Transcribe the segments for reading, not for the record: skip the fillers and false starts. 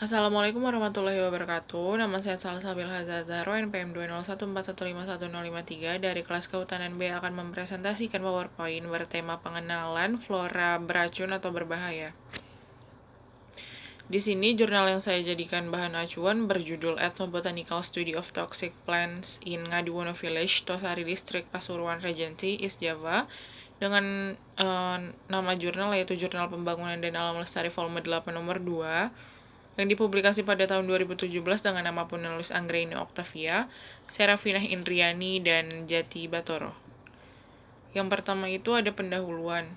Assalamualaikum warahmatullahi wabarakatuh. Nama saya Salsabil Hazazaro, NPM 20141515053 dari kelas Kehutanan B akan mempresentasikan PowerPoint bertema pengenalan flora beracun atau berbahaya. Di sini jurnal yang saya jadikan bahan acuan berjudul Ethnobotanical Study of Toxic Plants in Ngadiwono Village, Tosari District, Pasuruan Regency, East Java, dengan nama jurnal yaitu Jurnal Pembangunan dan Alam Lestari Volume 8 nomor 2 yang dipublikasi pada tahun 2017 dengan nama penulis Anggraini Octavia, Serafinah Indriani, dan Jati Batoro. Yang pertama itu ada pendahuluan.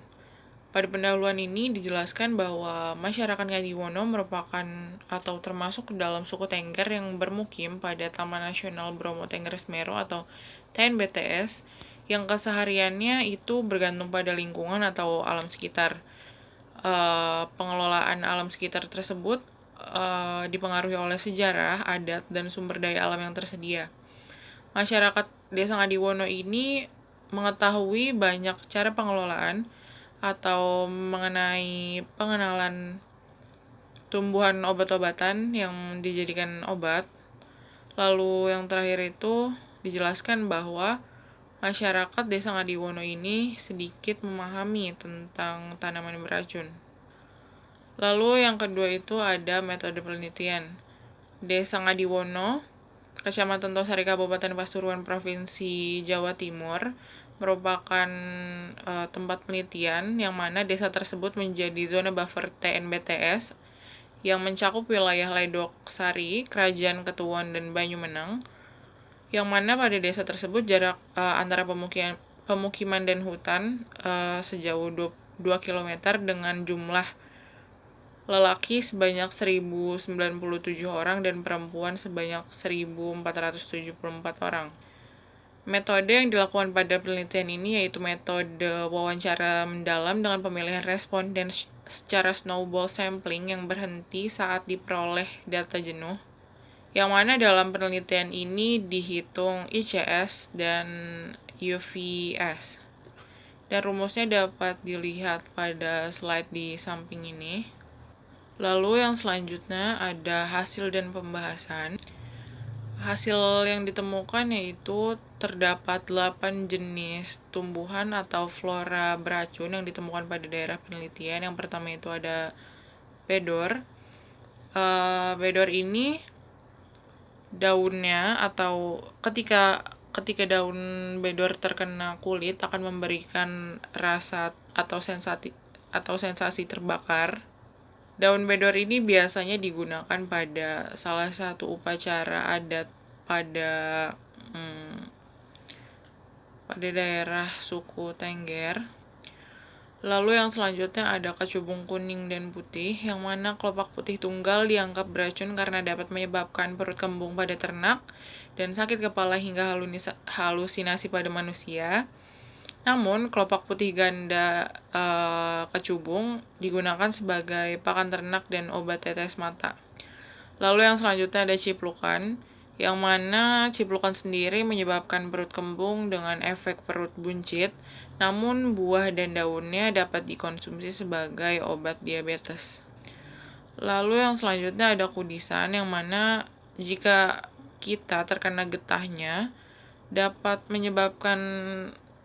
Pada pendahuluan ini dijelaskan bahwa masyarakat Ngadiwono merupakan atau termasuk dalam suku Tengger yang bermukim pada Taman Nasional Bromo Tengger Semeru atau TNBTS yang kesehariannya itu bergantung pada lingkungan atau alam sekitar. Pengelolaan alam sekitar tersebut dipengaruhi oleh sejarah, adat, dan sumber daya alam yang tersedia. Masyarakat Desa Ngadiwono ini mengetahui banyak cara pengelolaan atau mengenai pengenalan tumbuhan obat-obatan yang dijadikan obat. Lalu yang terakhir itu dijelaskan bahwa masyarakat Desa Ngadiwono ini sedikit memahami tentang tanaman beracun. Lalu yang kedua itu ada metode penelitian. Desa Ngadiwono, Kecamatan Tosari, Kabupaten Pasuruan, Provinsi Jawa Timur, merupakan tempat penelitian yang mana desa tersebut menjadi zona buffer TNBTS yang mencakup wilayah Ledok Sari, Kerajaan Ketuon, dan Banyumenang, yang mana pada desa tersebut jarak antara pemukiman dan hutan sejauh 2 km dengan jumlah lelaki sebanyak 1.097 orang dan perempuan sebanyak 1.474 orang. Metode yang dilakukan pada penelitian ini yaitu metode wawancara mendalam dengan pemilihan responden secara snowball sampling yang berhenti saat diperoleh data jenuh, yang mana dalam penelitian ini dihitung ICS dan UVS. Dan rumusnya dapat dilihat pada slide di samping ini. Lalu yang selanjutnya ada hasil dan pembahasan. Hasil yang ditemukan yaitu terdapat 8 jenis tumbuhan atau flora beracun yang ditemukan pada daerah penelitian. Yang pertama itu ada bedor. Bedor ini daunnya atau ketika daun bedor terkena kulit akan memberikan rasa atau sensasi terbakar. Daun bedor ini biasanya digunakan pada salah satu upacara adat pada daerah suku Tengger. Lalu yang selanjutnya ada kecubung kuning dan putih, yang mana kelopak putih tunggal dianggap beracun karena dapat menyebabkan perut kembung pada ternak dan sakit kepala hingga halusinasi pada manusia. Namun, kelopak putih ganda kecubung digunakan sebagai pakan ternak dan obat tetes mata. Lalu yang selanjutnya ada ciplukan, yang mana ciplukan sendiri menyebabkan perut kembung dengan efek perut buncit, namun buah dan daunnya dapat dikonsumsi sebagai obat diabetes. Lalu yang selanjutnya ada kudisan, yang mana jika kita terkena getahnya dapat menyebabkan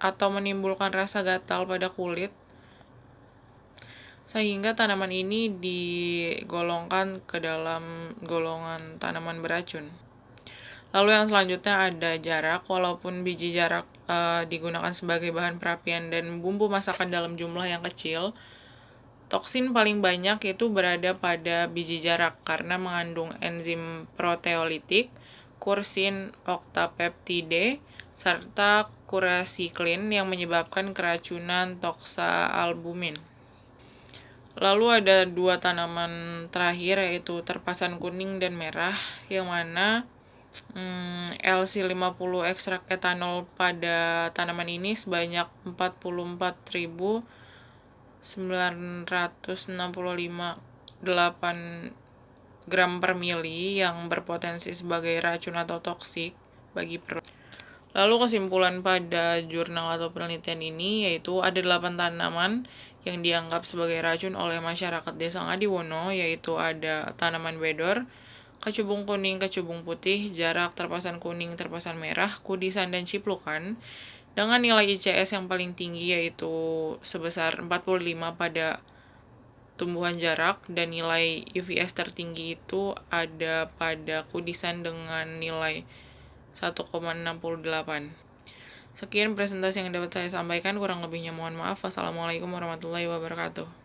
atau menimbulkan rasa gatal pada kulit, sehingga tanaman ini digolongkan ke dalam golongan tanaman beracun. Lalu yang selanjutnya ada jarak. Walaupun biji jarak digunakan sebagai bahan perapian dan bumbu masakan dalam jumlah yang kecil, toksin paling banyak itu berada pada biji jarak karena mengandung enzim proteolitik, kursin oktapeptide, serta kurasiklin yang menyebabkan keracunan toksaalbumin. Lalu ada 2 tanaman terakhir yaitu terpasan kuning dan merah, yang mana LC50 ekstrak etanol pada tanaman ini sebanyak 44.965,8 gram per mili yang berpotensi sebagai racun atau toksik bagi perut. Lalu kesimpulan pada jurnal atau penelitian ini yaitu ada 8 tanaman yang dianggap sebagai racun oleh masyarakat Desa Ngadiwono, yaitu ada tanaman bedor, kecubung kuning, kecubung putih, jarak, terpasan kuning, terpasan merah, kudisan, dan ciplukan, dengan nilai ICS yang paling tinggi yaitu sebesar 45 pada tumbuhan jarak, dan nilai UVS tertinggi itu ada pada kudisan dengan nilai 1,68. Sekian presentasi yang dapat saya sampaikan, kurang lebihnya mohon maaf. Wassalamualaikum warahmatullahi wabarakatuh.